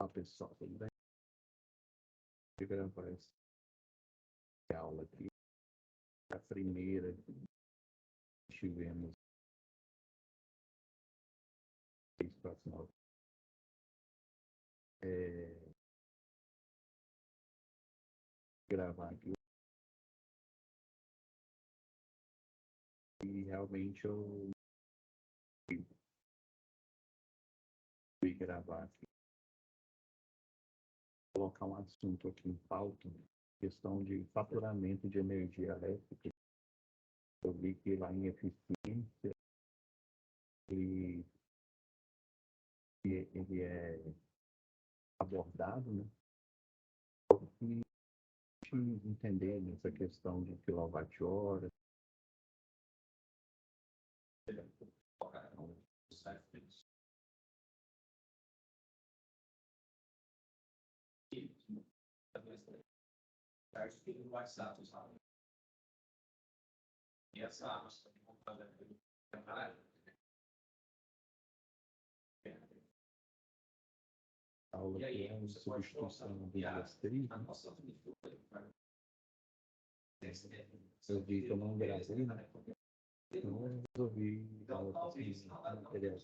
Olá pessoal, tudo bem? Vou gravar essa aula aqui. A primeira tivemos próximo gravar aqui. E realmente eu fui gravar aqui. Vou colocar um assunto aqui em pauta, questão de faturamento de energia elétrica. Eu vi que lá em eficiência ele é abordado, né? E entender essa questão de quilowatt-hora. E essa aula que é substituição do diastrito. Eu vi que eu não gravei, né? Então eu resolvi dar uma material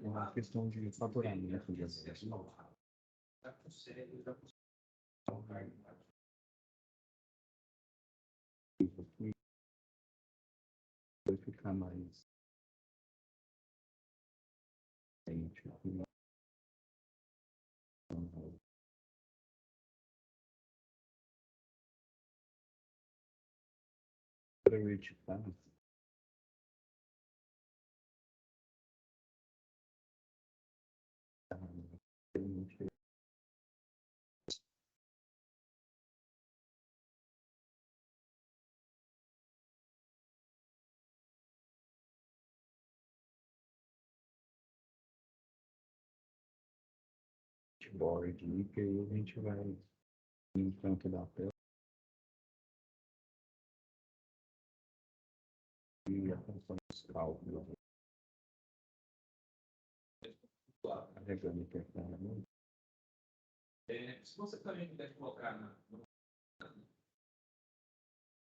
uma questão de faturamento de energia. Vai ficar mais verificar. Board que aí a gente vai em canto da tela e acompanha os cálculos. Carregando internamente. Se você também puder colocar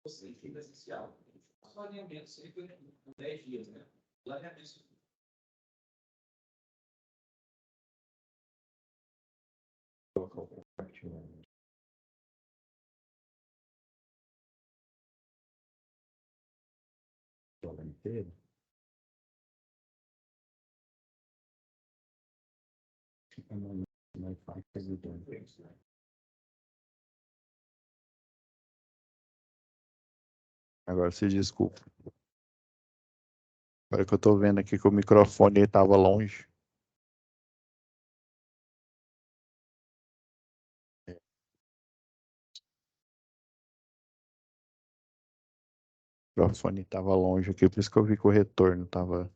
você que é essencial. Os alinhamentos sempre com 10 dias, né? O alinhamento. Colocar o compartilhamento. Toda inteira. Fica mais fácil de entender. Agora se desculpa. Agora que eu tô vendo aqui que o microfone estava longe. O microfone estava longe aqui, por isso que eu vi que o retorno estava.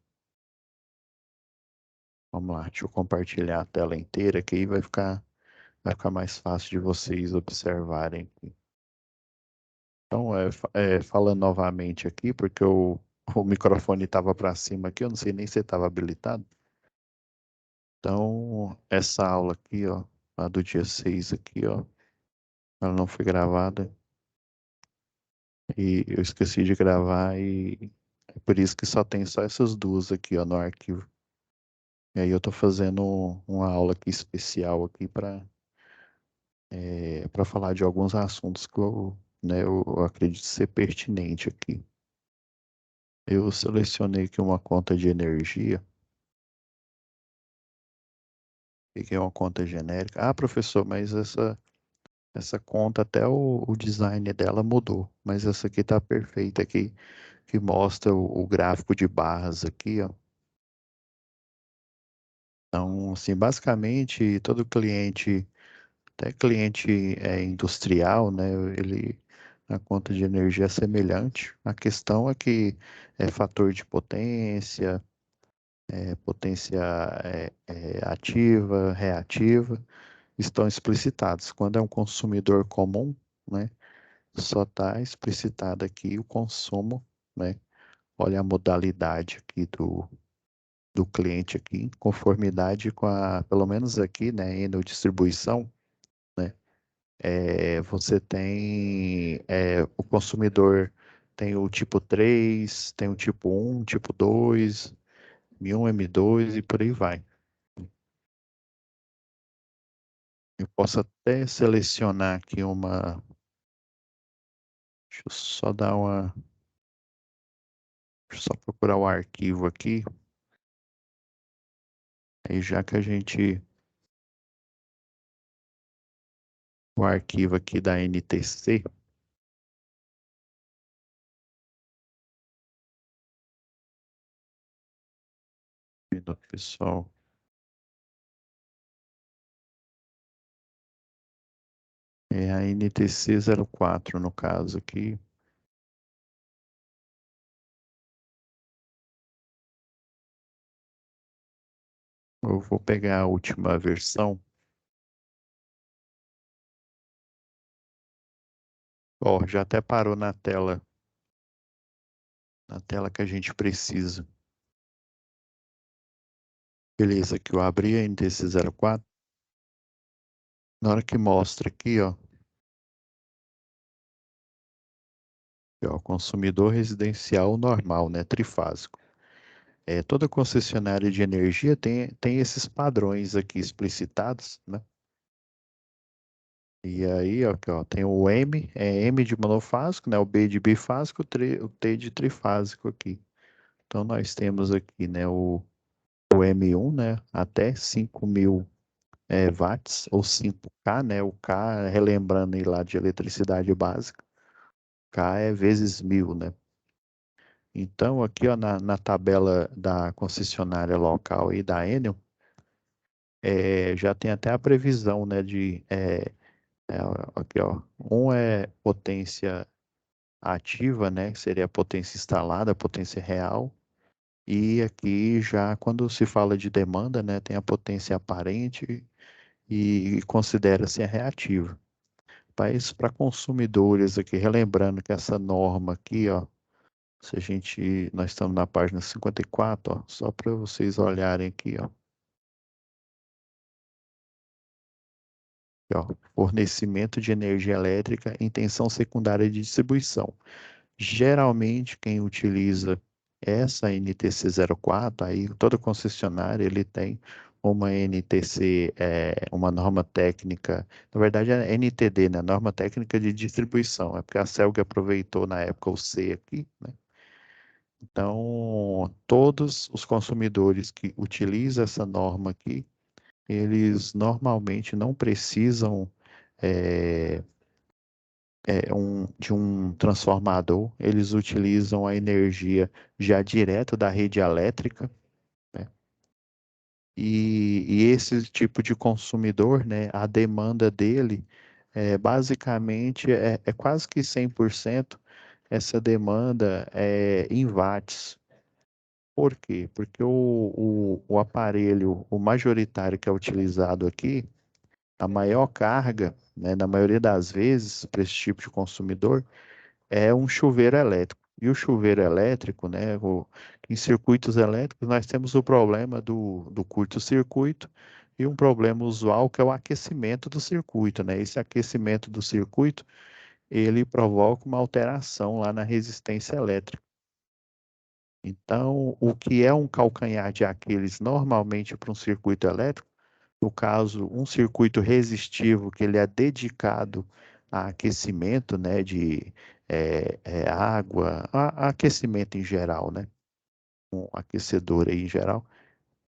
Vamos lá, deixa eu compartilhar a tela inteira, que aí vai ficar mais fácil de vocês observarem. Então, falando novamente aqui, porque o microfone estava para cima aqui, eu não sei nem se estava habilitado. Então, essa aula aqui, ó, a do dia 6 aqui, ó, ela não foi gravada. E eu esqueci de gravar e é por isso que só tem essas duas aqui, ó, no arquivo. E aí eu tô fazendo uma aula aqui especial aqui para falar de alguns assuntos que eu acredito ser pertinente aqui. Eu selecionei aqui uma conta de energia. Peguei uma conta genérica. Ah, professor, mas essa conta, até o design dela mudou. Mas essa aqui tá perfeita aqui, que mostra o gráfico de barras aqui, ó. Então, assim, basicamente, todo cliente, até cliente industrial, né, a conta de energia é semelhante. A questão é que é fator de potência ativa, reativa, estão explicitados. Quando é um consumidor comum, né, só está explicitado aqui o consumo, né? Olha a modalidade aqui do cliente aqui, em conformidade com pelo menos aqui, né, no distribuição, né, você tem, o consumidor tem o tipo 3, tem o tipo 1, tipo 2, M1, M2 e por aí vai. Eu posso até selecionar aqui deixa eu só dar deixa eu só procurar o arquivo aqui, aí já que a gente, o arquivo aqui da NTC, um minuto, pessoal. É a NTC 04 no caso aqui. Eu vou pegar a última versão. Ó, já até parou na tela que a gente precisa. Beleza, que eu abri a NTC 04. Na hora que mostra aqui, ó, consumidor residencial normal, né, trifásico. Toda concessionária de energia tem esses padrões aqui explicitados, né? E aí, ó, aqui, ó, tem o M, M de monofásico, né? O B de bifásico, o T de trifásico aqui. Então, nós temos aqui, né, o M1, né, até 5.000 watts, ou 5K, né? O K, relembrando aí lá de eletricidade básica, K é vezes 1.000, né? Então, aqui, ó, na tabela da concessionária local e da Enel, já tem até a previsão, né, aqui, ó, um é potência ativa, né, que seria a potência instalada, a potência real, e aqui já quando se fala de demanda, né, tem a potência aparente e considera-se a reativa. Mas para consumidores aqui, relembrando que essa norma aqui, ó, se a gente, nós estamos na página 54, ó, só para vocês olharem aqui, ó, fornecimento de energia elétrica em tensão secundária de distribuição. Geralmente, quem utiliza essa NTC 04, aí toda concessionária ele tem uma NTC, uma norma técnica, na verdade é NTD, né? Norma técnica de distribuição, é porque a CELG aproveitou na época o C aqui, né? Então, todos os consumidores que utilizam essa norma aqui, eles normalmente não precisam é, de um transformador, eles utilizam a energia já direto da rede elétrica, né? E esse tipo de consumidor, né, a demanda dele basicamente é quase que 100% essa demanda é em watts. Por quê? Porque o aparelho, o majoritário que é utilizado aqui, a maior carga, né, na maioria das vezes, para esse tipo de consumidor, é um chuveiro elétrico. E o chuveiro elétrico, né, em circuitos elétricos, nós temos o problema do curto-circuito e um problema usual que é o aquecimento do circuito, né? Esse aquecimento do circuito, ele provoca uma alteração lá na resistência elétrica. Então, o que é um calcanhar de Aquiles normalmente para um circuito elétrico, no caso, um circuito resistivo que ele é dedicado a aquecimento, né, de água, a aquecimento em geral, né, um aquecedor aí em geral,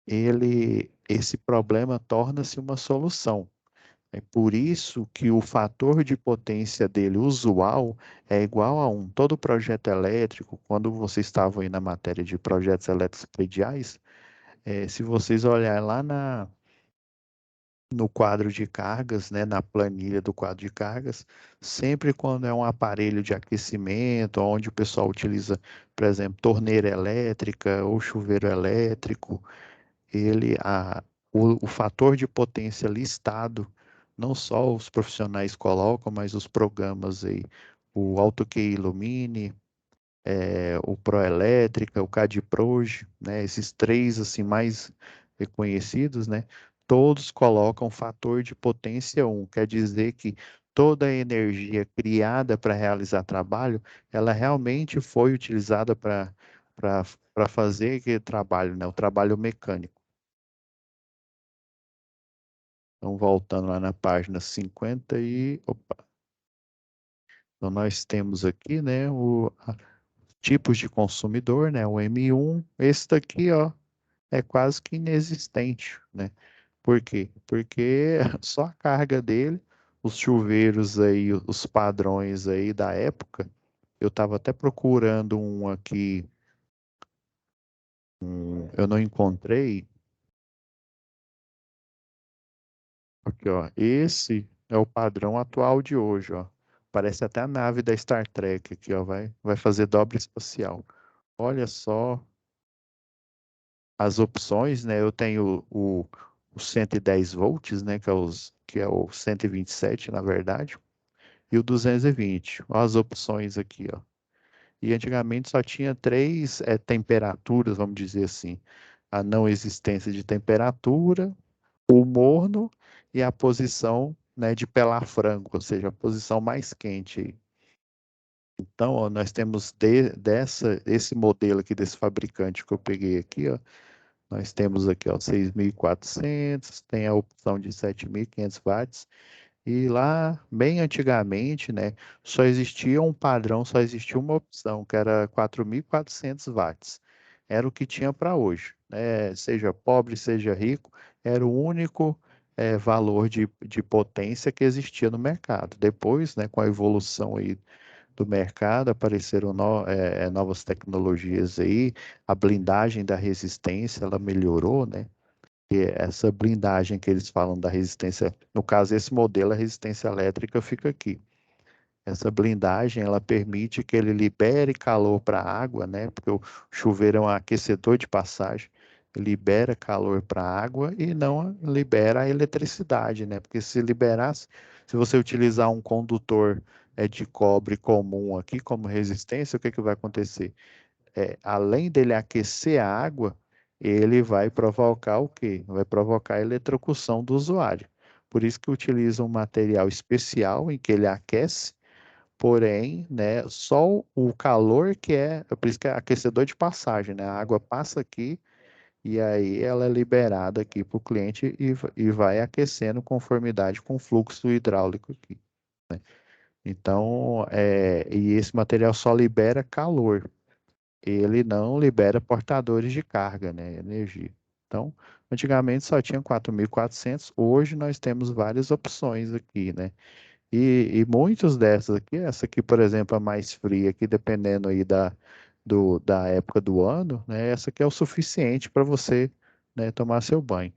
esse problema torna-se uma solução. É por isso que o fator de potência dele usual é igual a 1. Todo projeto elétrico, quando vocês estavam aí na matéria de projetos elétricos prediais, se vocês olharem lá no quadro de cargas, né, na planilha do quadro de cargas, sempre quando é um aparelho de aquecimento, onde o pessoal utiliza, por exemplo, torneira elétrica ou chuveiro elétrico, ele, o fator de potência listado não só os profissionais colocam, mas os programas aí, o AutoQ Illumine, o Proelétrica, o CADPROG, né? Esses três assim mais reconhecidos, né? Todos colocam fator de potência 1, quer dizer que toda a energia criada para realizar trabalho, ela realmente foi utilizada para fazer aquele trabalho, né? O trabalho mecânico. Então, voltando lá na página 50 e, opa, então nós temos aqui, né, tipos de consumidor, né, o M1, esse daqui, ó, é quase que inexistente, né? Por quê? Porque só a carga dele, os chuveiros aí, os padrões aí da época, eu estava até procurando um aqui, eu não encontrei. Aqui, ó, esse é o padrão atual de hoje, ó. Parece até a nave da Star Trek aqui, ó, vai fazer dobra espacial. Olha só as opções, né? Eu tenho o 110 volts, né? Que é o 127, na verdade, e o 220. Ó, as opções aqui, ó. E antigamente só tinha três temperaturas, vamos dizer assim. A não existência de temperatura, o morno e a posição, né, de pelar frango, ou seja, a posição mais quente aí. Então, ó, nós temos esse modelo aqui desse fabricante que eu peguei aqui, ó. Nós temos aqui, ó, 6.400, tem a opção de 7.500 watts. E lá, bem antigamente, né, só existia um padrão, só existia uma opção, que era 4.400 watts. Era o que tinha para hoje, né? Seja pobre, seja rico, era o único valor de potência que existia no mercado. Depois, né, com a evolução aí do mercado, apareceram novas tecnologias aí, a blindagem da resistência, ela melhorou, né? E essa blindagem que eles falam da resistência, no caso, esse modelo, a resistência elétrica fica aqui. Essa blindagem, ela permite que ele libere calor para a água, né? Porque o chuveiro é um aquecedor de passagem, libera calor para a água e não libera a eletricidade, né? Porque se liberasse, se você utilizar um condutor de cobre comum aqui como resistência, o que que vai acontecer? Além dele aquecer a água, ele vai provocar o quê? Vai provocar a eletrocução do usuário. Por isso que utiliza um material especial em que ele aquece, porém, né, só o calor que por isso que é aquecedor de passagem, né? A água passa aqui e aí ela é liberada aqui para o cliente e vai aquecendo conformidade com o fluxo hidráulico aqui. Então, e esse material só libera calor, ele não libera portadores de carga, né, energia. Então, antigamente só tinha 4.400, hoje nós temos várias opções aqui, né? E muitas dessas aqui, essa aqui, por exemplo, a mais fria, aqui dependendo aí da época do ano, né? Essa aqui é o suficiente para você, né, tomar seu banho.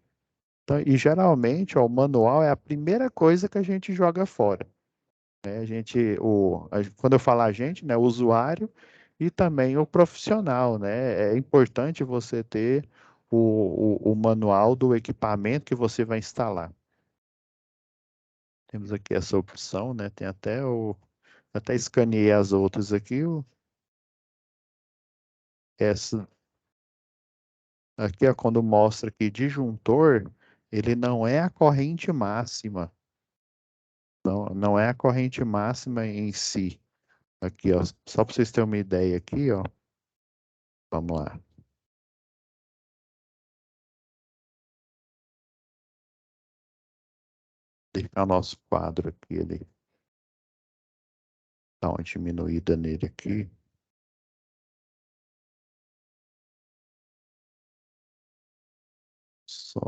Então, e geralmente, ó, o manual é a primeira coisa que a gente joga fora, né? Quando eu falo a gente, né, o usuário e também o profissional, né? É importante você ter o manual do equipamento que você vai instalar. Temos aqui essa opção, né? Tem até escaneei as outras aqui. Essa aqui é quando mostra que disjuntor, ele não é a corrente máxima. Não, não é a corrente máxima em si. Aqui, ó, só para vocês terem uma ideia aqui, ó. Vamos lá. Deixar o nosso quadro aqui, ele dá uma diminuída nele aqui. Só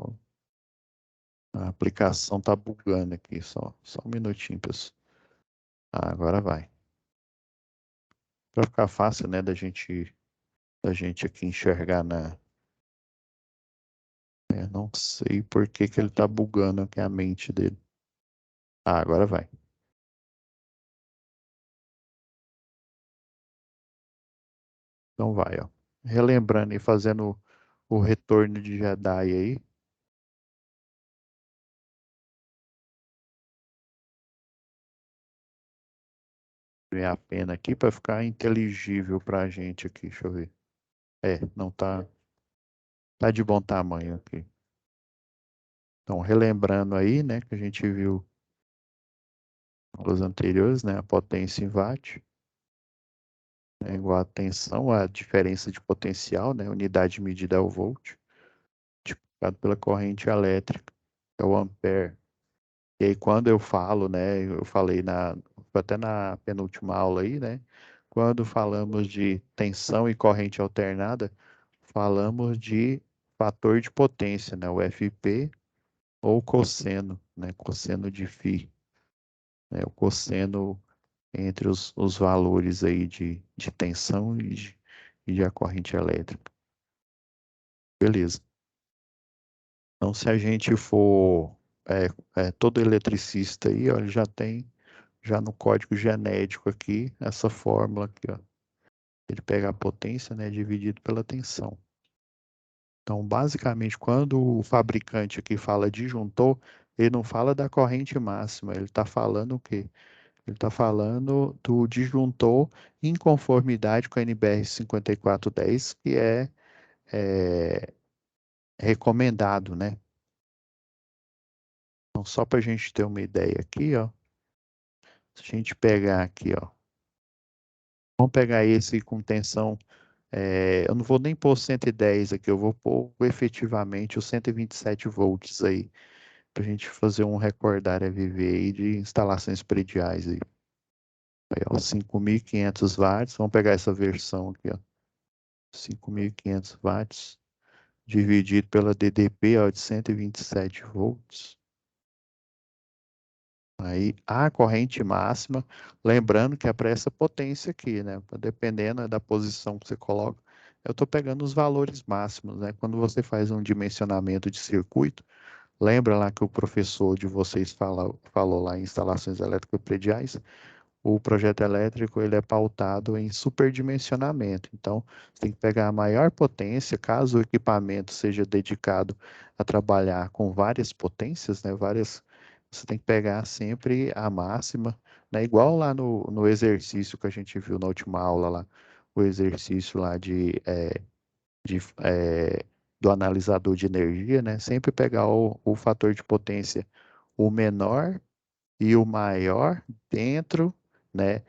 a aplicação tá bugando aqui, só um minutinho, pessoal. Agora vai. Para ficar fácil, né, da gente aqui enxergar não sei por que que ele tá bugando aqui a mente dele. Agora vai. Então vai, ó. Relembrando e fazendo o retorno de Jedi aí. Ver a pena aqui para ficar inteligível para a gente aqui. Deixa eu ver. Não tá, tá de bom tamanho aqui. Então, relembrando aí, né, que a gente viu aulas anteriores, né, a potência em watt é igual a tensão, a diferença de potencial, né, unidade medida é o volt, multiplicado pela corrente elétrica, é o ampere. E aí, quando eu falo, né, eu falei até na penúltima aula aí, né, quando falamos de tensão e corrente alternada, falamos de fator de potência, né, o FP ou cosseno, né, cosseno de φ, né, o cosseno entre os valores aí de tensão e de a corrente elétrica. Beleza. Então, se a gente for todo eletricista aí, ó, ele já tem já no código genético aqui essa fórmula aqui, ó. Ele pega a potência, né, dividido pela tensão. Então, basicamente, quando o fabricante aqui fala disjuntor, ele não fala da corrente máxima, ele está falando o quê? Ele está falando do disjuntor em conformidade com a NBR 5410, que é recomendado, né? Então, só para a gente ter uma ideia aqui, ó, se a gente pegar aqui, ó, vamos pegar esse com tensão, eu não vou nem pôr 110 aqui, eu vou pôr efetivamente os 127 volts aí, para a gente fazer um recordar é viver aí de instalações prediais aí. Aí, ó, 5.500 watts, vamos pegar essa versão aqui, ó, 5.500 watts, dividido pela DDP, ó, de 127 volts. Aí a corrente máxima, lembrando que é para essa potência aqui, né? Dependendo da posição que você coloca, eu estou pegando os valores máximos, né? Quando você faz um dimensionamento de circuito, lembra lá que o professor de vocês falou lá em instalações elétricas prediais, o projeto elétrico ele é pautado em superdimensionamento. Então, você tem que pegar a maior potência, caso o equipamento seja dedicado a trabalhar com várias potências, né? Você tem que pegar sempre a máxima, né? Igual lá no exercício que a gente viu na última aula lá, o exercício lá de, é, do analisador de energia, né? Sempre pegar o fator de potência, o menor e o maior dentro, né,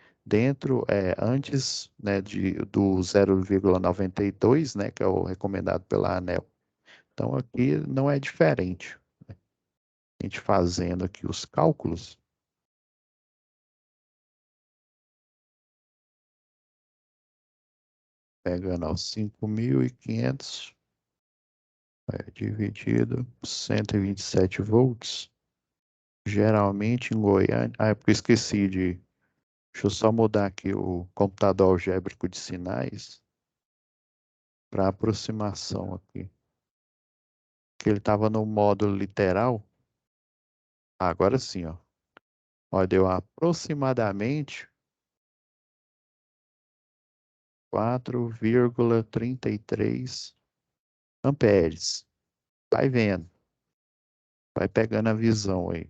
antes, né, do 0,92, né, que é o recomendado pela ANEEL. Então aqui não é diferente. A gente fazendo aqui os cálculos, pegando os 5.500 dividido por 127 volts, geralmente em Goiânia, é porque eu esqueci deixa eu só mudar aqui o computador algébrico de sinais para aproximação aqui. Que ele estava no módulo literal. Agora sim, ó. Ó, deu aproximadamente 4,33 amperes. Vai vendo, vai pegando a visão aí.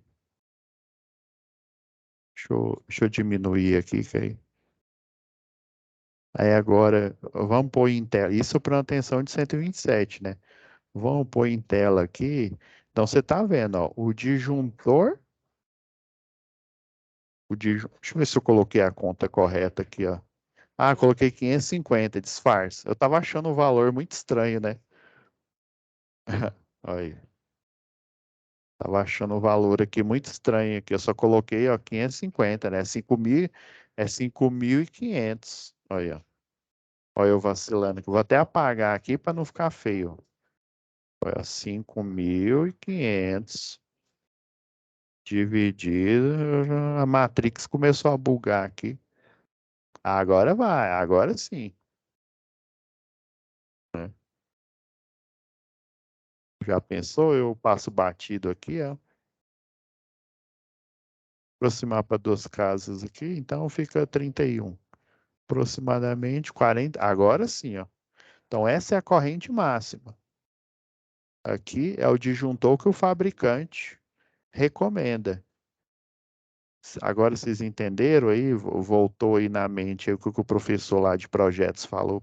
Deixa eu diminuir aqui, que aí agora, vamos pôr em tela. Isso para uma tensão de 127, né? Vamos pôr em tela aqui. Então, você está vendo, ó, o disjuntor. Deixa eu ver se eu coloquei a conta correta aqui, ó. Ah, coloquei 550, disfarce. Eu tava achando o valor muito estranho, né? Aí, tava achando o valor aqui muito estranho aqui. Eu só coloquei, ó, 550, né? 5.000, é 5.500. Olha, olha eu vacilando aqui. Vou até apagar aqui para não ficar feio. Olha, 5.500 dividido. A Matrix começou a bugar aqui. Agora vai, agora sim, né? Já pensou? Eu passo batido aqui, ó. Aproximar para duas casas aqui, então fica 31. Aproximadamente 40. Agora sim, ó. Então essa é a corrente máxima. Aqui é o disjuntor que o fabricante recomenda. Agora vocês entenderam aí? Voltou aí na mente aí o que o professor lá de projetos falou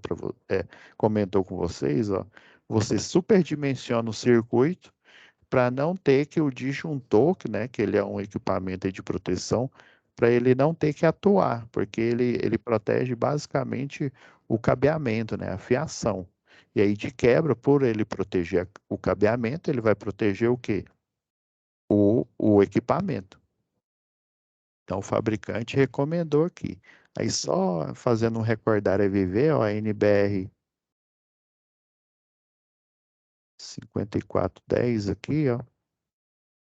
comentou com vocês, ó. Você superdimensiona o circuito para não ter que o disjuntor, que ele é um equipamento aí de proteção, para ele não ter que atuar, porque ele protege basicamente o cabeamento, né, a fiação. E aí, de quebra, por ele proteger o cabeamento, ele vai proteger o quê? O equipamento. Então, o fabricante recomendou aqui. Aí, só fazendo um recordar e viver, ó, a NBR 5410 aqui, ó,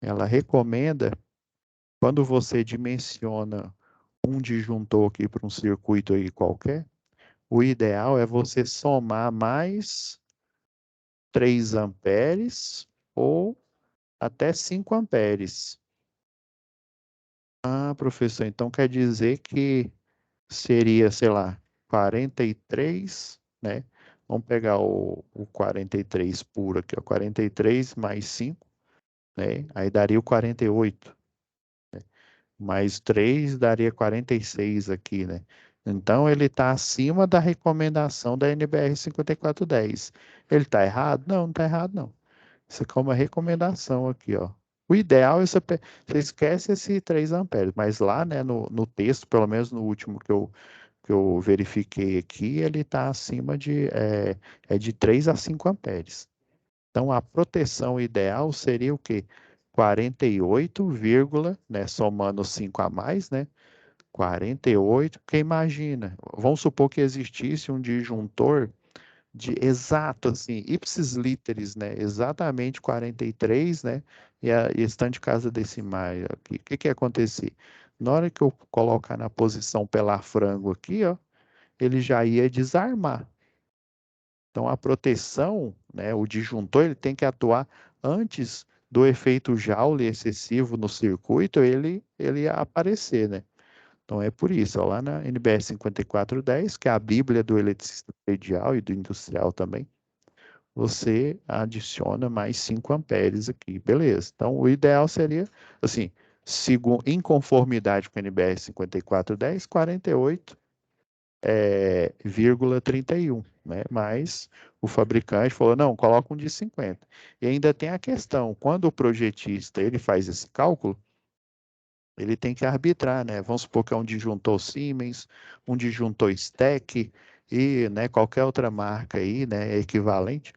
ela recomenda, quando você dimensiona um disjuntor aqui para um circuito aí qualquer, o ideal é você somar mais 3 amperes ou até 5 amperes. Ah, professor, então quer dizer que seria, sei lá, 43, né? Vamos pegar o 43 puro aqui, ó, 43 mais 5, né? Aí daria o 48. Mais 3 daria 46 aqui, né? Então ele está acima da recomendação da NBR 5410. Ele está errado? Não, não está errado, não. Isso aqui é uma recomendação aqui, ó. O ideal é você esquece esse 3 amperes, mas lá, né, no texto, pelo menos no último que eu verifiquei aqui, ele está acima de 3 a 5 amperes. Então, a proteção ideal seria o quê? 48, né, somando 5 a mais, né? 48, porque imagina, vamos supor que existisse um disjuntor de exato, assim, ipsis literis, né? Exatamente 43, né? E estando de casa decimais aqui. O que que ia acontecer? Na hora que eu colocar na posição pela frango aqui, ó, ele já ia desarmar. Então, a proteção, né, o disjuntor, ele tem que atuar antes do efeito Joule excessivo no circuito, ele ia aparecer, né? Então, é por isso, ó, lá na NBR 5410, que é a Bíblia do eletricista predial e do industrial também, você adiciona mais 5 amperes aqui, beleza. Então, o ideal seria, assim, em conformidade com a NBR 5410, 48 vírgula 31, né? Mas o fabricante falou, não, coloca um de 50. E ainda tem a questão, quando o projetista ele faz esse cálculo, ele tem que arbitrar, né? Vamos supor que é um disjuntor Siemens, um disjuntor Steck e, né, qualquer outra marca aí, né, equivalente.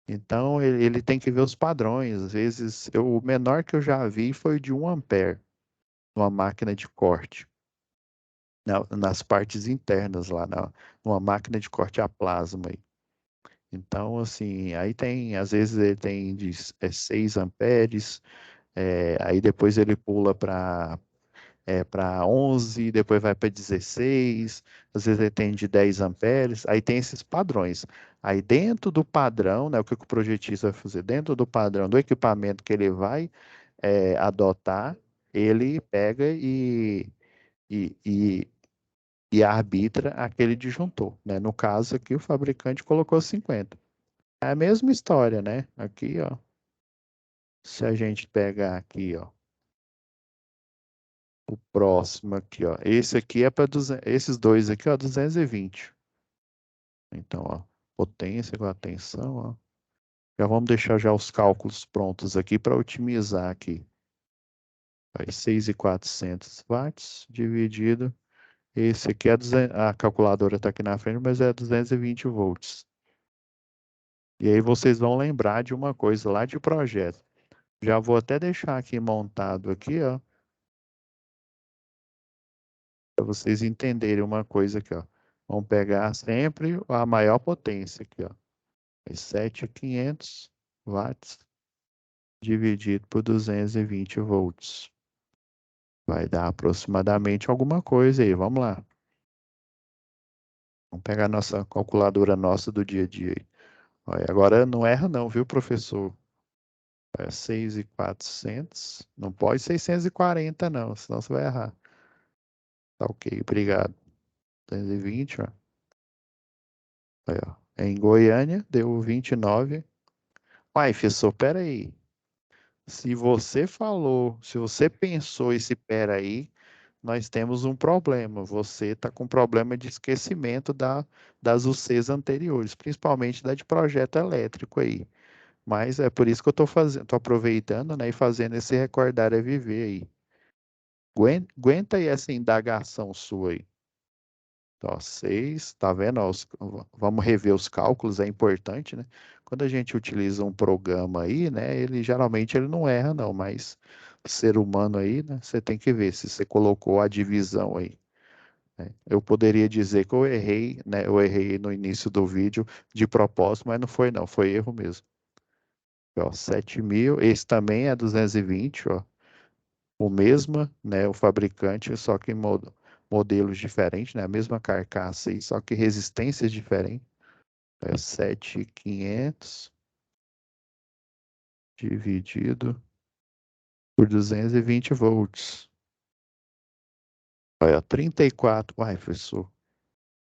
Então ele tem que ver os padrões. Às vezes, o menor que eu já vi foi de 1 ampere, numa máquina de corte, nas partes internas lá, numa máquina de corte a plasma aí. Então, assim, aí tem, às vezes ele tem de 6 amperes, aí depois ele pula para 11, depois vai para 16, às vezes ele tem de 10 amperes, aí tem esses padrões. Aí dentro do padrão, né, o que o projetista vai fazer? Dentro do padrão do equipamento que ele vai adotar, ele pega e, e, e arbitra aquele disjuntor, né? No caso aqui, o fabricante colocou 50. É a mesma história, né? Aqui, ó, se a gente pegar aqui, ó, o próximo aqui, ó, esse aqui é para esses dois aqui, ó, 220. Então, ó, potência com a tensão, ó. Já vamos deixar já os cálculos prontos aqui para otimizar aqui. Vai 6.400 watts dividido. Esse aqui é a calculadora está aqui na frente, mas é 220 volts. E aí vocês vão lembrar de uma coisa lá de projeto. Já vou até deixar aqui montado aqui, ó, para vocês entenderem uma coisa aqui, ó. Vamos pegar sempre a maior potência aqui, ó. 7.500 watts dividido por 220 volts. Vai dar aproximadamente alguma coisa aí. Vamos lá. Vamos pegar a nossa calculadora nossa do dia a dia aí. Olha, agora não erra não, viu, professor? É 6.400. Não pode 640 não, senão você vai errar. Tá ok, obrigado. 220, ó. Aí, ó. Em Goiânia, deu 29. Uai, professor, peraí. Se você pensou esse peraí, nós temos um problema. Você está com problema de esquecimento das UCs anteriores, principalmente da de projeto elétrico aí. Mas é por isso que eu estou fazendo, estou aproveitando, né, e fazendo esse recordar é viver aí. Aguenta aí essa indagação sua aí. Ó, 6, tá vendo? Ó, vamos rever os cálculos, é importante, né? Quando a gente utiliza um programa aí, né, ele geralmente ele não erra, não, mas o ser humano aí, né, você tem que ver se você colocou a divisão aí, né? Eu poderia dizer que eu errei, né? Eu errei no início do vídeo de propósito, mas não foi, não, foi erro mesmo. Ó, 7.000, esse também é 220, ó. O mesmo, né? O fabricante, só que modelos diferentes, né? A mesma carcaça aí, só que resistências diferentes. É 7.500 dividido por 220 volts. Olha, 34. Uai, professor,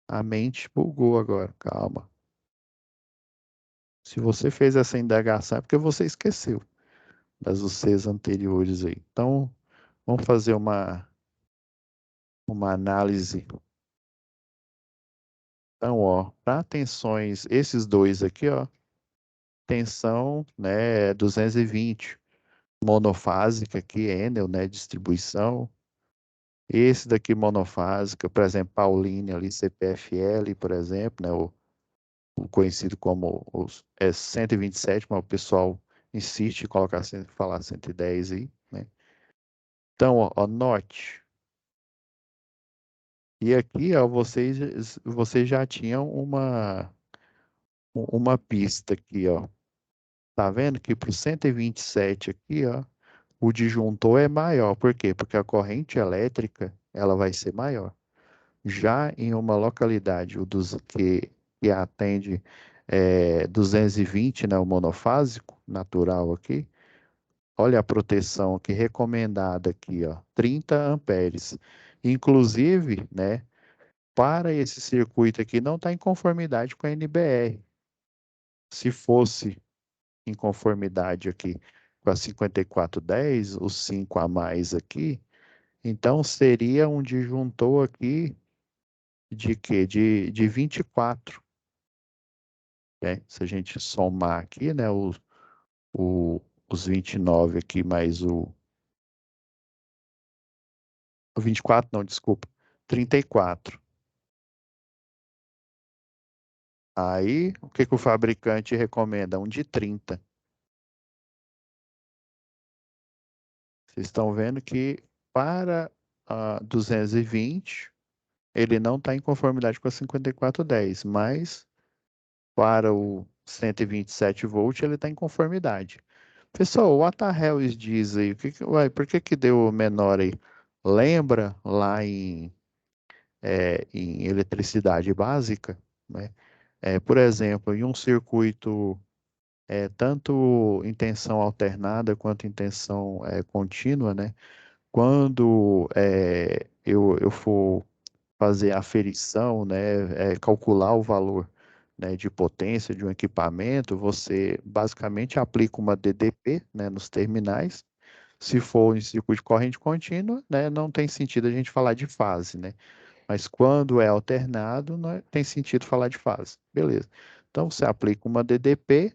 a mente bugou agora. Calma. Se você fez essa indagação é porque você esqueceu das UCs anteriores aí. Então, vamos fazer uma análise. Então, ó, para tensões, esses dois aqui, ó, tensão, né, 220, monofásica aqui, Enel, né, distribuição. Esse daqui monofásica, por exemplo, Pauline ali, CPFL, por exemplo, né, o conhecido como os, 127, mas o pessoal insiste em colocar, falar 110 aí, né? Então, ó, note. E aqui, ó, vocês já tinham uma pista aqui, ó. Tá vendo que para o 127 aqui, ó, o disjuntor é maior. Por quê? Porque a corrente elétrica, ela vai ser maior. Já em uma localidade, que atende 220, né, o monofásico, natural aqui, olha a proteção aqui recomendada aqui, ó, 30 amperes. Inclusive, né, para esse circuito aqui não está em conformidade com a NBR. Se fosse em conformidade aqui com a 5410, os 5 a mais aqui, então seria um disjuntor aqui de quê? De 24, né? Se a gente somar aqui, né, o, os 29 aqui mais o 24 não, desculpa, 34. Aí, o que que o fabricante recomenda? Um de 30. Vocês estão vendo que para 220, ele não está em conformidade com a 5410, mas para o 127 volt ele está em conformidade. Pessoal, o What the hell is this aí? Uai, por que que deu menor aí? Lembra lá em eletricidade básica, né? Por exemplo, em um circuito tanto em tensão alternada quanto em tensão contínua, né? Quando eu for fazer a aferição, né, calcular o valor, né, de potência de um equipamento, você basicamente aplica uma DDP, né, nos terminais. Se for em circuito de corrente contínua, né, não tem sentido a gente falar de fase, né? Mas quando é alternado, tem sentido falar de fase. Beleza. Então você aplica uma DDP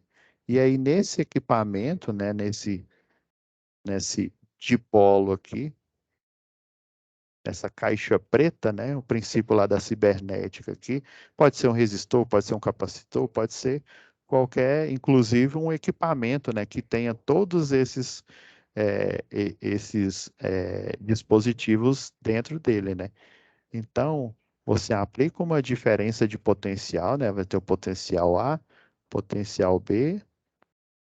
e aí nesse equipamento, né, nesse dipolo aqui, essa caixa preta, né? O princípio lá da cibernética aqui. Pode ser um resistor, pode ser um capacitor, pode ser qualquer, inclusive um equipamento, né? Que tenha todos esses dispositivos dentro dele, né? Então, você aplica uma diferença de potencial, né? Vai ter o potencial A, potencial B,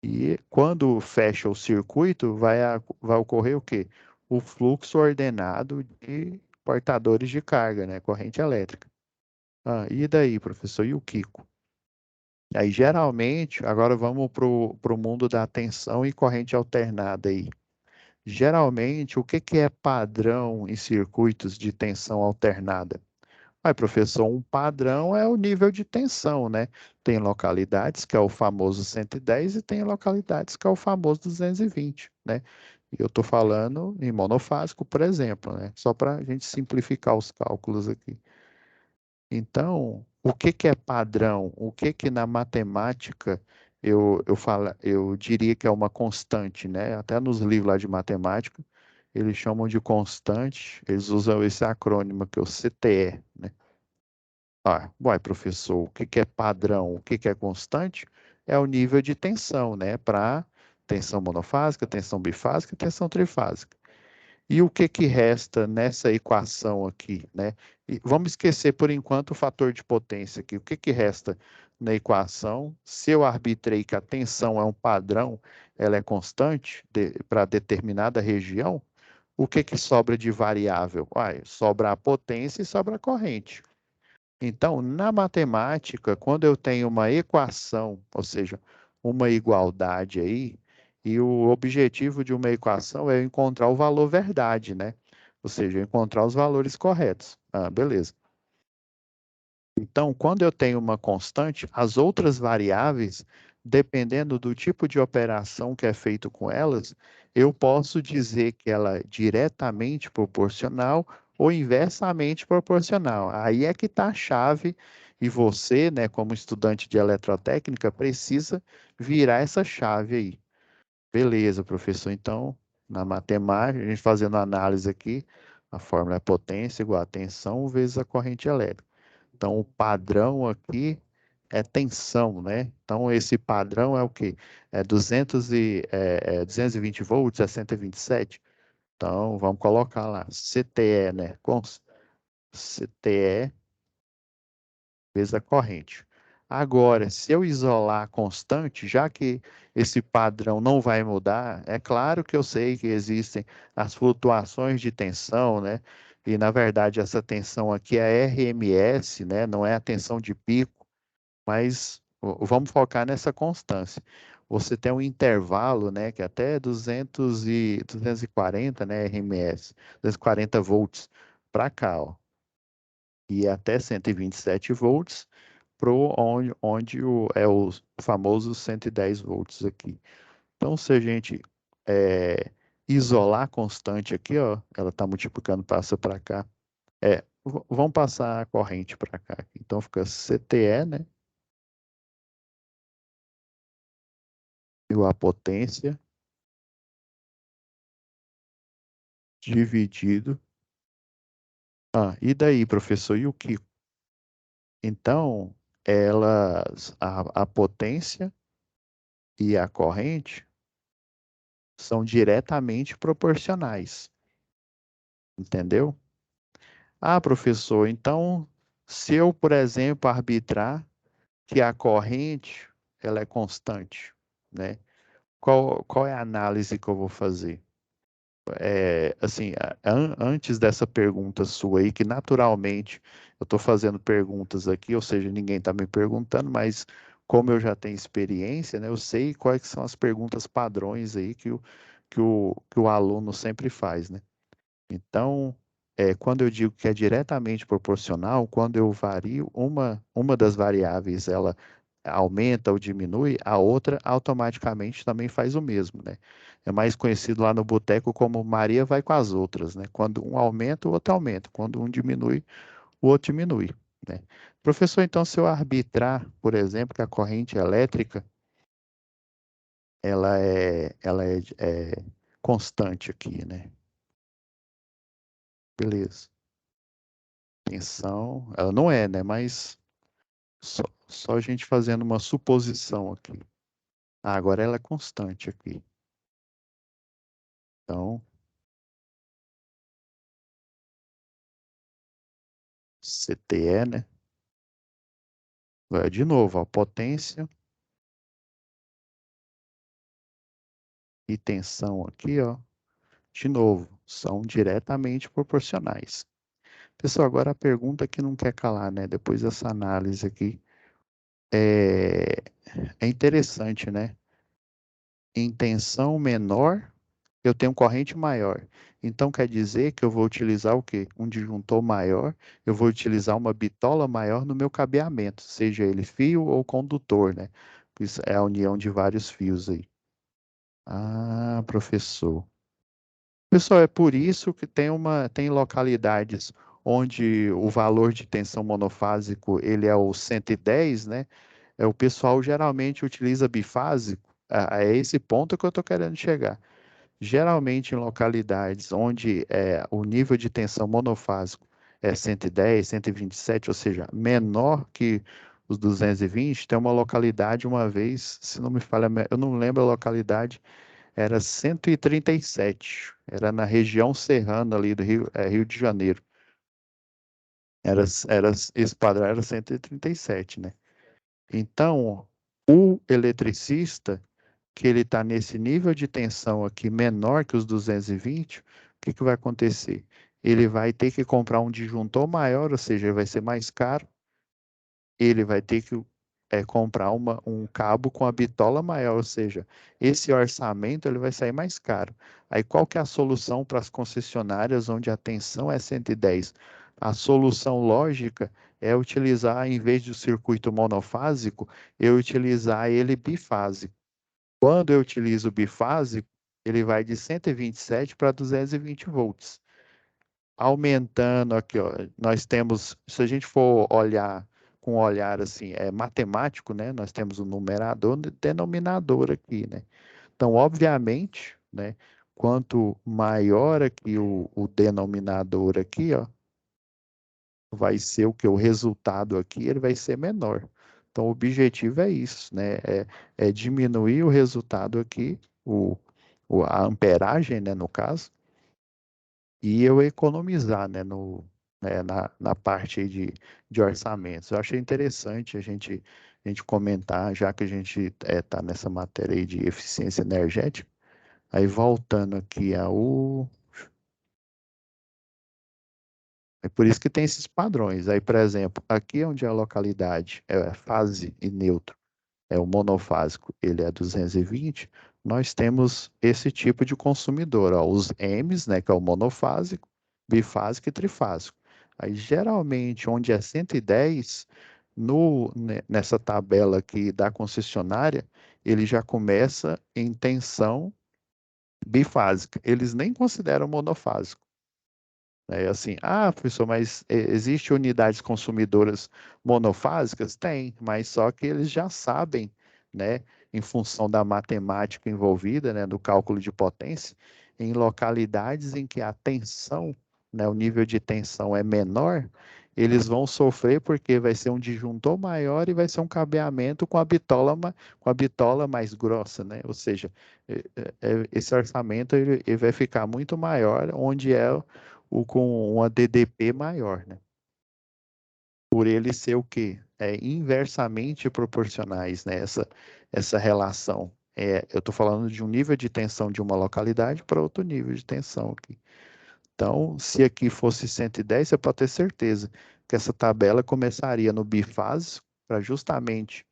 e quando fecha o circuito, vai ocorrer o quê? O fluxo ordenado de portadores de carga, né? Corrente elétrica. Ah, e daí, professor? E o Kiko? Aí, geralmente, agora vamos para o mundo da tensão e corrente alternada aí. Geralmente, o que que é padrão em circuitos de tensão alternada? Mas, professor, um padrão é o nível de tensão, né? Tem localidades que é o famoso 110 e tem localidades que é o famoso 220, né? E eu estou falando em monofásico, por exemplo, né? Só para a gente simplificar os cálculos aqui. Então, o que que é padrão? O que que na matemática eu diria que é uma constante, né? Até nos livros lá de matemática, eles chamam de constante, eles usam esse acrônimo que é o CTE, né? Ah, uai, professor, o que que é padrão? O que que é constante? É o nível de tensão, né? Para tensão monofásica, tensão bifásica e tensão trifásica. E o que que resta nessa equação aqui, né? E vamos esquecer por enquanto o fator de potência aqui. O que que resta na equação? Se eu arbitrei que a tensão é um padrão, ela é constante para determinada região, o que que sobra de variável? Uai, sobra a potência e sobra a corrente. Então, na matemática, quando eu tenho uma equação, ou seja, uma igualdade aí, e o objetivo de uma equação é eu encontrar o valor verdade, né? Ou seja, eu encontrar os valores corretos. Ah, beleza. Então, quando eu tenho uma constante, as outras variáveis, dependendo do tipo de operação que é feito com elas, eu posso dizer que ela é diretamente proporcional ou inversamente proporcional. Aí é que está a chave, e você, né, como estudante de eletrotécnica, precisa virar essa chave aí. Beleza, professor. Então, na matemática, a gente fazendo análise aqui, a fórmula é potência igual a tensão vezes a corrente elétrica. Então, o padrão aqui é tensão, né? Então, esse padrão é o quê? É 220 volts, é 127. Então, vamos colocar lá, CTE, né? CTE vezes a corrente. Agora, se eu isolar a constante, já que esse padrão não vai mudar, é claro que eu sei que existem as flutuações de tensão, né? E na verdade essa tensão aqui é RMS, né? Não é a tensão de pico, mas vamos focar nessa constância. Você tem um intervalo, né, que é até 240, né, RMS, 240 volts para cá, ó, e até 127 volts pro onde é o famoso 110 volts aqui. Então, se a gente isolar a constante aqui, ó, ela está multiplicando, passa para cá. Vamos passar a corrente para cá. Então, fica CTE, né? E a potência dividido. Ah, e daí, professor? E o que? Então, a potência e a corrente são diretamente proporcionais, entendeu? Ah, professor, então, se eu, por exemplo, arbitrar que a corrente ela é constante, né? Qual é a análise que eu vou fazer? Assim, antes dessa pergunta sua aí, que naturalmente eu estou fazendo perguntas aqui, ou seja, ninguém está me perguntando, mas como eu já tenho experiência, né, eu sei quais são as perguntas padrões aí que o aluno sempre faz, né? Então, quando eu digo que é diretamente proporcional, quando eu vario uma das variáveis, ela aumenta ou diminui, a outra automaticamente também faz o mesmo, né? É mais conhecido lá no boteco como Maria vai com as outras, né? Quando um aumenta, o outro aumenta. Quando um diminui, o outro diminui, né? Professor, então, se eu arbitrar, por exemplo, que a corrente elétrica, ela é constante aqui, né? Beleza. Tensão, ela não é, né? Mas só a gente fazendo uma suposição aqui. Ah, agora ela é constante aqui. Então, CTE, né? Vai de novo, ó, potência e tensão aqui, ó. De novo, são diretamente proporcionais. Pessoal, agora a pergunta que não quer calar, né? Depois dessa análise aqui, é, é interessante, né? Em tensão menor, eu tenho corrente maior. Então quer dizer que eu vou utilizar o quê? Um disjuntor maior, eu vou utilizar uma bitola maior no meu cabeamento, seja ele fio ou condutor, né? Isso é a união de vários fios aí. Ah, professor. Pessoal, é por isso que tem localidades onde o valor de tensão monofásico ele é o 110, né? O pessoal geralmente utiliza bifásico. É esse ponto que eu estou querendo chegar. Geralmente em localidades onde o nível de tensão monofásico é 110, 127, ou seja, menor que os 220, tem uma localidade uma vez, se não me falha, eu não lembro a localidade, era 137, era na região serrana ali do Rio, Rio de Janeiro. Esse padrão era 137, né? Então, o eletricista que ele está nesse nível de tensão aqui menor que os 220, o que que vai acontecer? Ele vai ter que comprar um disjuntor maior, ou seja, vai ser mais caro. Ele vai ter que comprar um cabo com a bitola maior, ou seja, esse orçamento ele vai sair mais caro. Aí qual que é a solução para as concessionárias onde a tensão é 110? A solução lógica é utilizar, em vez do circuito monofásico, eu utilizar ele bifásico. Quando eu utilizo o bifásico, ele vai de 127 para 220 volts. Aumentando aqui, ó, nós temos, se a gente for olhar com um olhar assim, matemático, né? Nós temos o numerador e o denominador aqui, né? Então, obviamente, né? Quanto maior aqui o denominador aqui, ó, vai ser o que? O resultado aqui, ele vai ser menor. Então, o objetivo é isso, né? É diminuir o resultado aqui, a amperagem, né, no caso, e eu economizar, né, na parte aí de orçamentos. Eu achei interessante a gente comentar, já que a gente está nessa matéria aí de eficiência energética. Aí, voltando aqui é por isso que tem esses padrões. Aí, por exemplo, aqui onde a localidade é fase e neutro, é o monofásico, ele é 220, nós temos esse tipo de consumidor, ó, os M's, né, que é o monofásico, bifásico e trifásico. Aí, geralmente, onde é 110, nessa tabela aqui da concessionária, ele já começa em tensão bifásica. Eles nem consideram monofásico. É assim, professor, mas existe unidades consumidoras monofásicas? Tem, mas só que eles já sabem, né, em função da matemática envolvida, né, do cálculo de potência, em localidades em que a tensão, né, o nível de tensão é menor, eles vão sofrer porque vai ser um disjuntor maior e vai ser um cabeamento com a bitola mais grossa, né? Ou seja, esse orçamento ele vai ficar muito maior, onde é o com uma DDP maior, né? Por ele ser o quê? Inversamente proporcionais, né? Essa relação. Eu estou falando de um nível de tensão de uma localidade para outro nível de tensão aqui. Então, se aqui fosse 110, você pode ter certeza que essa tabela começaria no bifásico, para justamente,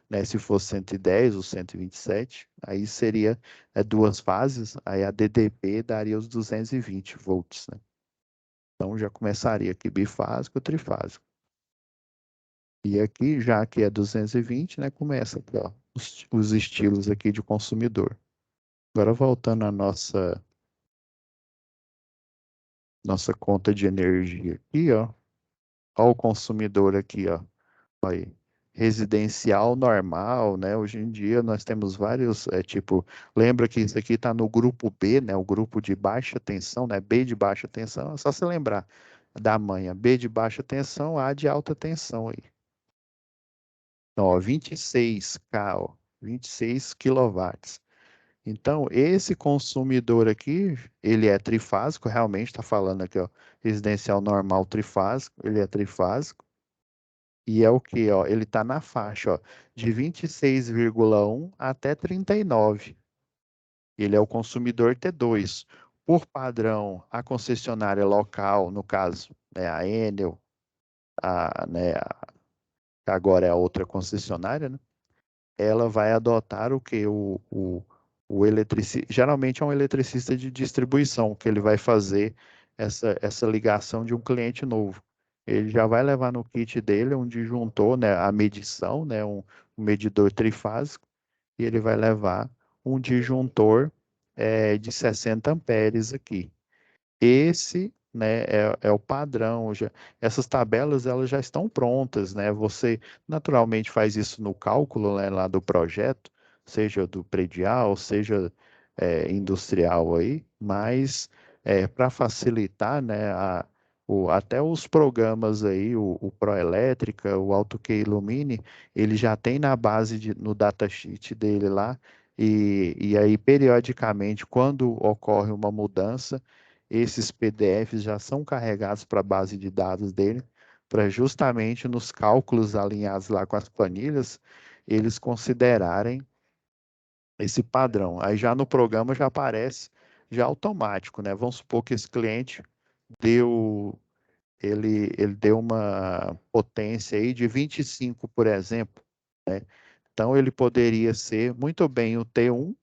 né, se fosse 110 ou 127, aí seria duas fases, aí a DDP daria os 220 volts, né? Então já começaria aqui bifásico, trifásico. E aqui, já que é 220, né, começa aqui, ó, os estilos aqui de consumidor. Agora voltando à nossa conta de energia aqui, ó. Ó o consumidor aqui, ó. Aí. Residencial normal, né? Hoje em dia nós temos vários, tipo, lembra que isso aqui está no grupo B, né? O grupo de baixa tensão, né? B de baixa tensão, é só se lembrar da manha. B de baixa tensão, A de alta tensão aí. Então, ó, 26K, ó, 26 quilowatts. Então, esse consumidor aqui, ele é trifásico, realmente está falando aqui, ó, residencial normal trifásico, ele é trifásico. E é o que, ó, ele está na faixa, ó, de 26,1 até 39. Ele é o consumidor T2. Por padrão, a concessionária local, no caso, né, a Enel, né, que agora é a outra concessionária, né? Ela vai adotar o que? O eletricista, geralmente é um eletricista de distribuição, que ele vai fazer essa ligação de um cliente novo. Ele já vai levar no kit dele um disjuntor, né, a medição, né, um medidor trifásico, e ele vai levar um disjuntor de 60 amperes aqui. Esse, né, é o padrão. Essas tabelas elas já estão prontas, né? Você naturalmente faz isso no cálculo, né, lá do projeto, seja do predial, seja industrial aí, mas para facilitar, né, até os programas aí, o Proelétrica, o AutoQ Illumine, ele já tem na base no datasheet dele lá, e aí periodicamente, quando ocorre uma mudança, esses PDFs já são carregados para a base de dados dele, para justamente nos cálculos alinhados lá com as planilhas, eles considerarem esse padrão. Aí já no programa já aparece já automático, né? Vamos supor que esse cliente deu ele deu uma potência aí de 25, por exemplo, né? Então ele poderia ser muito bem o T1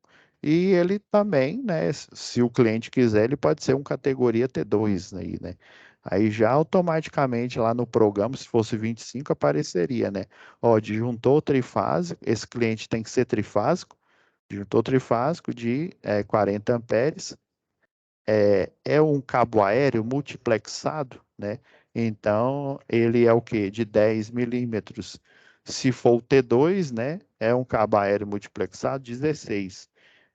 e ele também, né, se o cliente quiser, ele pode ser um categoria T2 aí, né? Aí já automaticamente lá no programa, se fosse 25, apareceria, né? Ó, disjuntor trifásico, esse cliente tem que ser trifásico, disjuntor trifásico de 40 amperes, é um cabo aéreo multiplexado, né? Então, ele é o quê? De 10 milímetros. Se for o T2, né? É um cabo aéreo multiplexado, 16.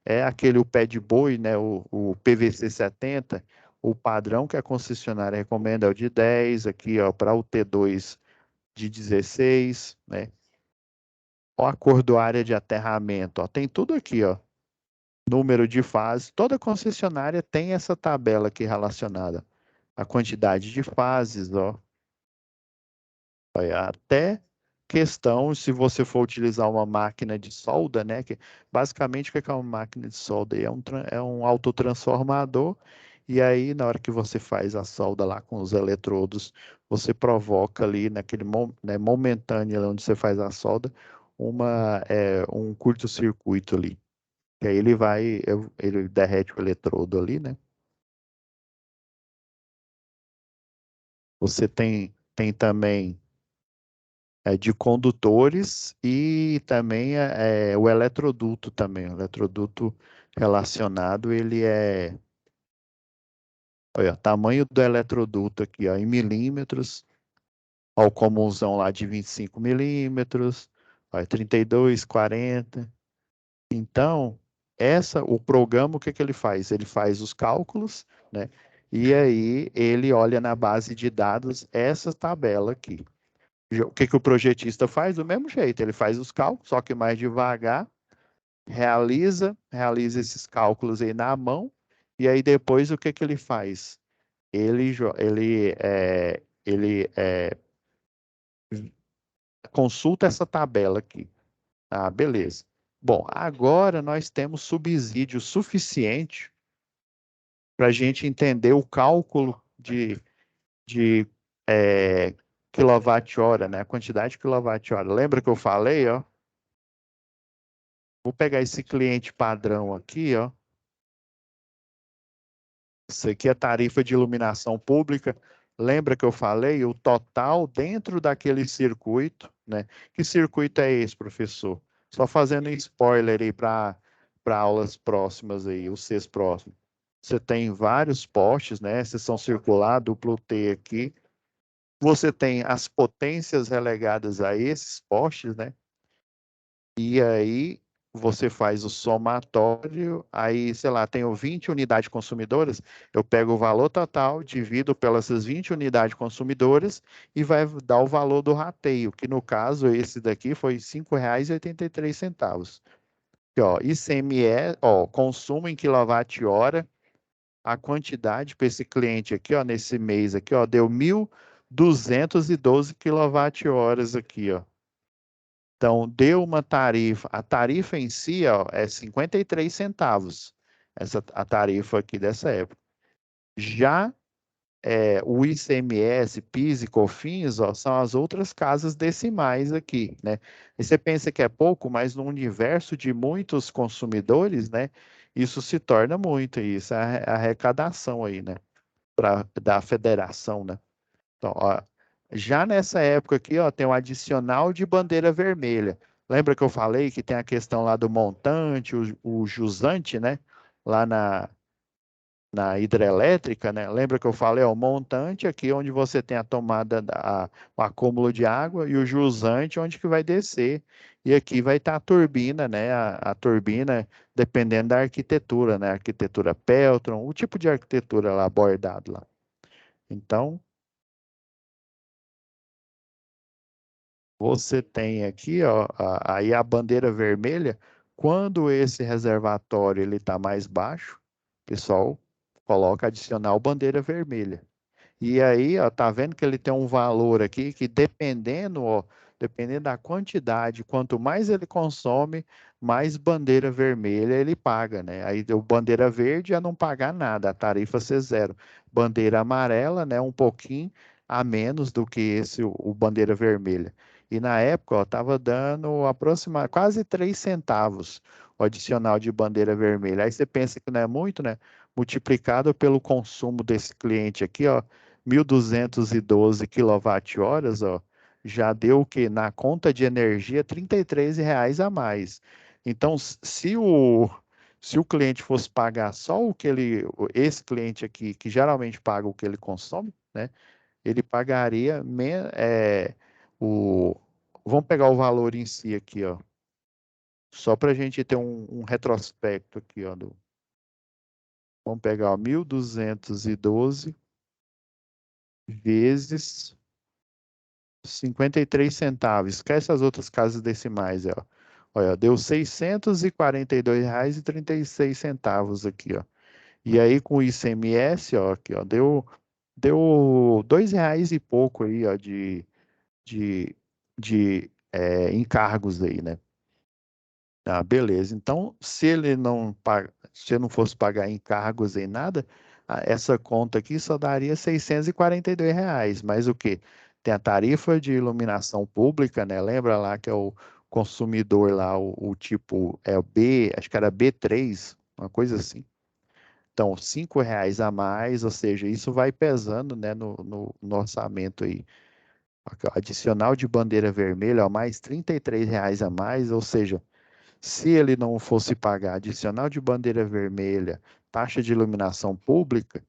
É aquele o pé de boi, né? O PVC 70. O padrão que a concessionária recomenda é o de 10, aqui, ó, para o T2 de 16, né? Ó, a cor do área de aterramento, ó, tem tudo aqui, ó. Número de fases. Toda concessionária tem essa tabela aqui relacionada à quantidade de fases, ó. Olha, até questão, se você for utilizar uma máquina de solda, né? Que basicamente o que é uma máquina de solda? É um autotransformador, e aí na hora que você faz a solda lá com os eletrodos, você provoca ali naquele né, momentâneo ali onde você faz a solda, um curto-circuito ali. Que aí ele derrete o eletrodo ali, né? Você tem também de condutores e também o eletroduto também. O eletroduto relacionado, ele olha, tamanho do eletroduto aqui, ó, em milímetros, ó, o comunzão lá de 25 milímetros, ó, 32, 40. Então, o programa, o que que ele faz? Ele faz os cálculos, né? E aí ele olha na base de dados essa tabela aqui. O que que o projetista faz? Do mesmo jeito, ele faz os cálculos, só que mais devagar, realiza esses cálculos aí na mão, e aí depois o que que ele faz? Ele consulta essa tabela aqui. Ah, beleza. Bom, agora nós temos subsídio suficiente para a gente entender o cálculo de quilowatt-hora, né? A quantidade de quilowatt-hora. Lembra que eu falei, ó? Vou pegar esse cliente padrão aqui, ó. Isso aqui é tarifa de iluminação pública. Lembra que eu falei o total dentro daquele circuito, né? Que circuito é esse, professor? Só fazendo um spoiler aí para aulas próximas aí, os seis próximos. Você tem vários postes, né? Seção circular, duplo T aqui. Você tem as potências relegadas a esses postes, né? E aí você faz o somatório, aí, sei lá, tenho 20 unidades consumidoras, eu pego o valor total, divido pelas 20 unidades consumidoras e vai dar o valor do rateio, que no caso esse daqui foi R$ 5,83. Aqui, ó, ICMS, ó, consumo em quilowatt-hora, a quantidade para esse cliente aqui, ó, nesse mês aqui, ó, deu 1.212 quilowatt-horas aqui, ó. Então, deu uma tarifa. A tarifa em si, ó, é 53 centavos. A tarifa aqui dessa época. Já o ICMS, PIS e COFINS, ó, são as outras casas decimais aqui, né? E você pensa que é pouco, mas no universo de muitos consumidores, né? Isso se torna muito, isso é a arrecadação aí, né? Da federação, né? Então, ó, já nessa época aqui, ó, tem um adicional de bandeira vermelha. Lembra que eu falei que tem a questão lá do montante, o jusante, né? lá na hidrelétrica, né? Lembra que eu falei, ó, o montante aqui onde você tem a tomada, o acúmulo de água e o jusante onde que vai descer. E aqui vai estar a turbina, né? A turbina, dependendo da arquitetura, né? Arquitetura Peltron, o tipo de arquitetura lá abordado lá. Então, você tem aqui, ó, aí a bandeira vermelha, quando esse reservatório ele está mais baixo, o pessoal coloca adicional bandeira vermelha. E aí, ó, tá vendo que ele tem um valor aqui que dependendo, ó, dependendo da quantidade, quanto mais ele consome, mais bandeira vermelha ele paga, né? Aí o bandeira verde é não pagar nada, a tarifa ser zero. Bandeira amarela, né, um pouquinho a menos do que esse o bandeira vermelha. E na época, ó, tava dando aproximadamente quase 3 centavos o adicional de bandeira vermelha. Aí você pensa que não é muito, né? Multiplicado pelo consumo desse cliente aqui, ó, 1.212 quilowatt-horas, ó, já deu o quê? Na conta de energia, R$ 33 a mais. Então, se o cliente fosse pagar só o que esse cliente aqui, que geralmente paga o que ele consome, né? Ele pagaria, o, vamos pegar o valor em si aqui, ó, só para a gente ter um retrospecto aqui, ó, vamos pegar ó, 1.212 vezes 53 centavos. Esquece as outras casas decimais, ó. Olha, deu R$ 642,36 aqui, ó. E aí com o ICMS, ó, aqui, ó, deu R$ 2 e pouco aí, ó, de, de encargos aí, né? Ah, beleza. Então, se ele não fosse pagar encargos em nada, essa conta aqui só daria R$ 642. Mas o quê? Tem a tarifa de iluminação pública, né? Lembra lá que é o consumidor lá, o tipo, é o B, acho que era B3, uma coisa assim. Então, R$ 5 a mais, ou seja, isso vai pesando, né, no orçamento aí. Aqui, ó, adicional de bandeira vermelha, ó, mais R$ 33 a mais, ou seja, se ele não fosse pagar adicional de bandeira vermelha, taxa de iluminação pública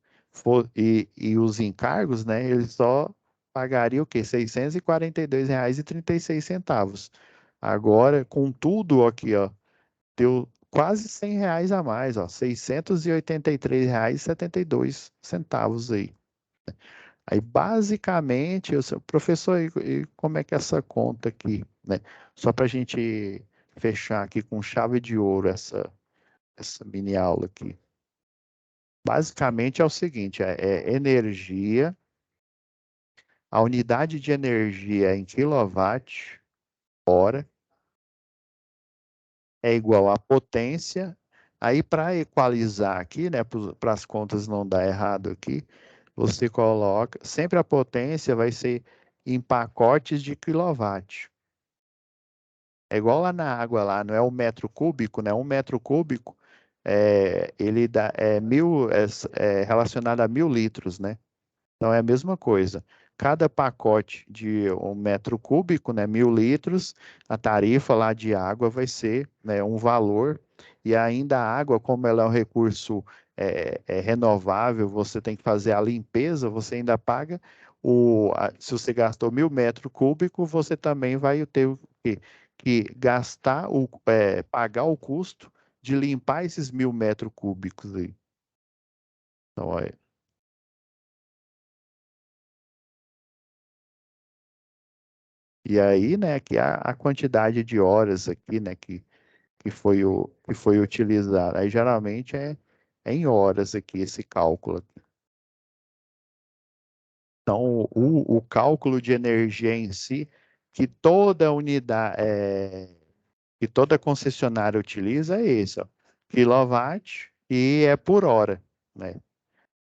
e os encargos, né, ele só pagaria o quê? R$ 642,36. Agora, com tudo aqui, ó, deu quase R$ 100 a mais, ó, R$ 683,72 aí. Aí, basicamente, professor, e como é que é essa conta aqui, né? Só para a gente fechar aqui com chave de ouro essa mini aula aqui. Basicamente é o seguinte, é energia, a unidade de energia em quilowatt-hora é igual à potência. Aí, para equalizar aqui, né, para as contas não dar errado aqui, você coloca, sempre a potência vai ser em pacotes de quilowatt. É igual lá na água lá, não é um metro cúbico, né? Um metro cúbico ele dá é relacionado a 1.000 litros, né? Então é a mesma coisa. Cada pacote de 1 metro cúbico, né, 1.000 litros, a tarifa lá de água vai ser, né, um valor. E ainda a água, como ela é um recurso renovável, você tem que fazer a limpeza, você ainda paga se você gastou 1.000 metros cúbicos, você também vai ter que gastar pagar o custo de limpar esses 1.000 metros cúbicos aí. Então, olha, e aí, né, que a quantidade de horas aqui, né, que foi utilizado. Aí geralmente é em horas aqui esse cálculo. Então, o cálculo de energia em si, que toda unidade, que toda concessionária utiliza é esse, ó, quilowatt e é por hora, né?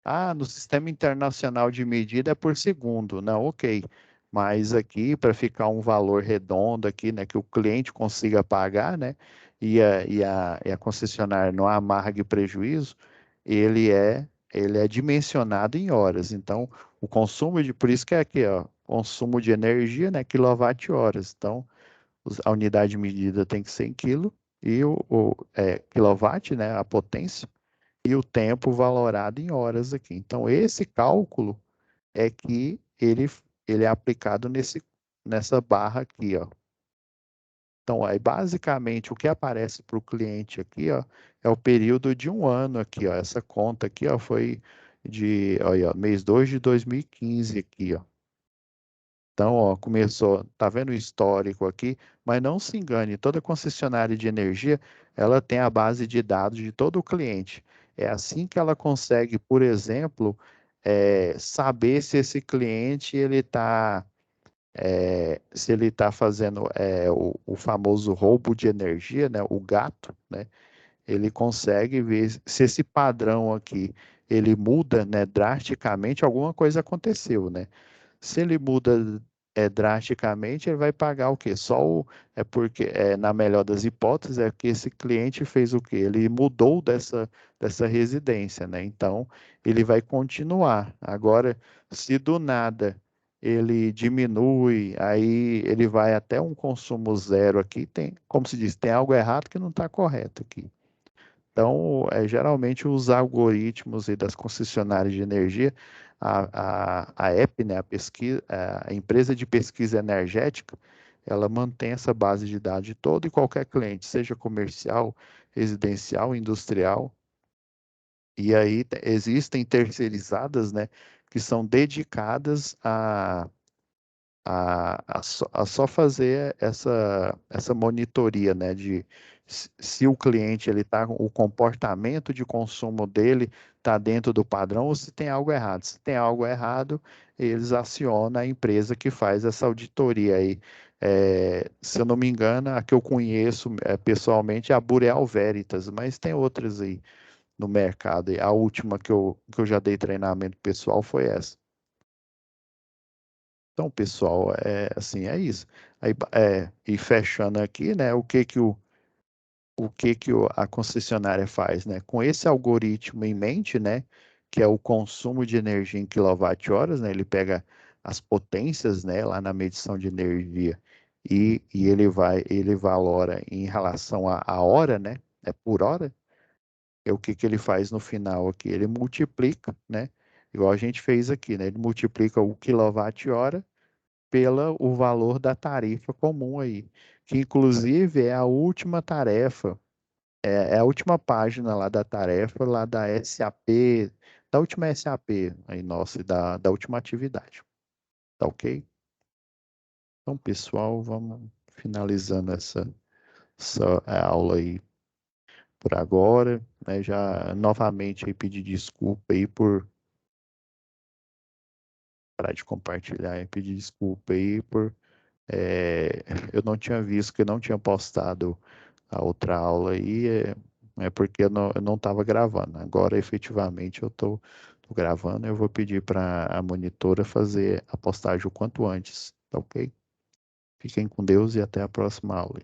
Ah, no sistema internacional de medida é por segundo. Não, ok. Mas aqui, para ficar um valor redondo aqui, né, que o cliente consiga pagar, né, e a concessionária não amargue prejuízo, ele é dimensionado em horas. Então, por isso que é aqui, ó, consumo de energia, né, quilowatt-horas. Então, a unidade de medida tem que ser em quilo e quilowatt, né, a potência, e o tempo valorado em horas aqui. Então, esse cálculo é que ele é aplicado nessa barra aqui, ó. Então, aí, basicamente, o que aparece para o cliente aqui, ó, é o período de um ano aqui, ó. Essa conta aqui, ó, foi olha, ó, mês 2 de 2015 aqui, ó. Então, ó, começou, tá vendo o histórico aqui, mas não se engane, toda concessionária de energia, ela tem a base de dados de todo o cliente. É assim que ela consegue, por exemplo, saber se esse cliente ele está se ele está fazendo o famoso roubo de energia, né, o gato, né, ele consegue ver se esse padrão aqui ele muda, né, drasticamente, alguma coisa aconteceu, né? Se ele muda drasticamente, ele vai pagar o quê? É porque, na melhor das hipóteses, é que esse cliente fez o quê? Ele mudou dessa residência, né? Então, ele vai continuar. Agora, se do nada ele diminui, aí ele vai até um consumo zero aqui, tem, como se diz, tem algo errado que não está correto aqui. Então, geralmente os algoritmos aí das concessionárias de energia, a EP, né, a empresa de pesquisa energética, ela mantém essa base de dados de todo e qualquer cliente, seja comercial, residencial, industrial. E aí existem terceirizadas, né, que são dedicadas a só fazer essa monitoria, né, de se o cliente ele tá, o comportamento de consumo dele está dentro do padrão ou se tem algo errado. Se tem algo errado, eles acionam a empresa que faz essa auditoria aí. Se eu não me engano, a que eu conheço pessoalmente é a Boreal Veritas, mas tem outras aí no mercado. E a última que eu já dei treinamento pessoal foi essa. Então, pessoal, assim, é isso. Aí, e fechando aqui, né, a concessionária faz, né? Com esse algoritmo em mente, né, que é o consumo de energia em quilowatt-horas, né? Ele pega as potências, né, lá na medição de energia e ele valora em relação à hora, né? É por hora. É o que ele faz no final aqui? Ele multiplica, né? Igual a gente fez aqui, né? Ele multiplica o quilowatt-hora pela o valor da tarifa comum aí, que inclusive é a última tarefa, é a última página lá da tarefa, lá da SAP, da última SAP aí, nossa, e da última atividade. Tá ok? Então, pessoal, vamos finalizando essa aula aí por agora, né? Já novamente aí pedir desculpa aí por parar de compartilhar e pedir desculpa aí por eu não tinha visto que eu não tinha postado a outra aula aí, é porque eu não estava gravando. Agora, efetivamente, eu tô gravando. Eu vou pedir para a monitora fazer a postagem o quanto antes, tá ok? Fiquem com Deus e até a próxima aula.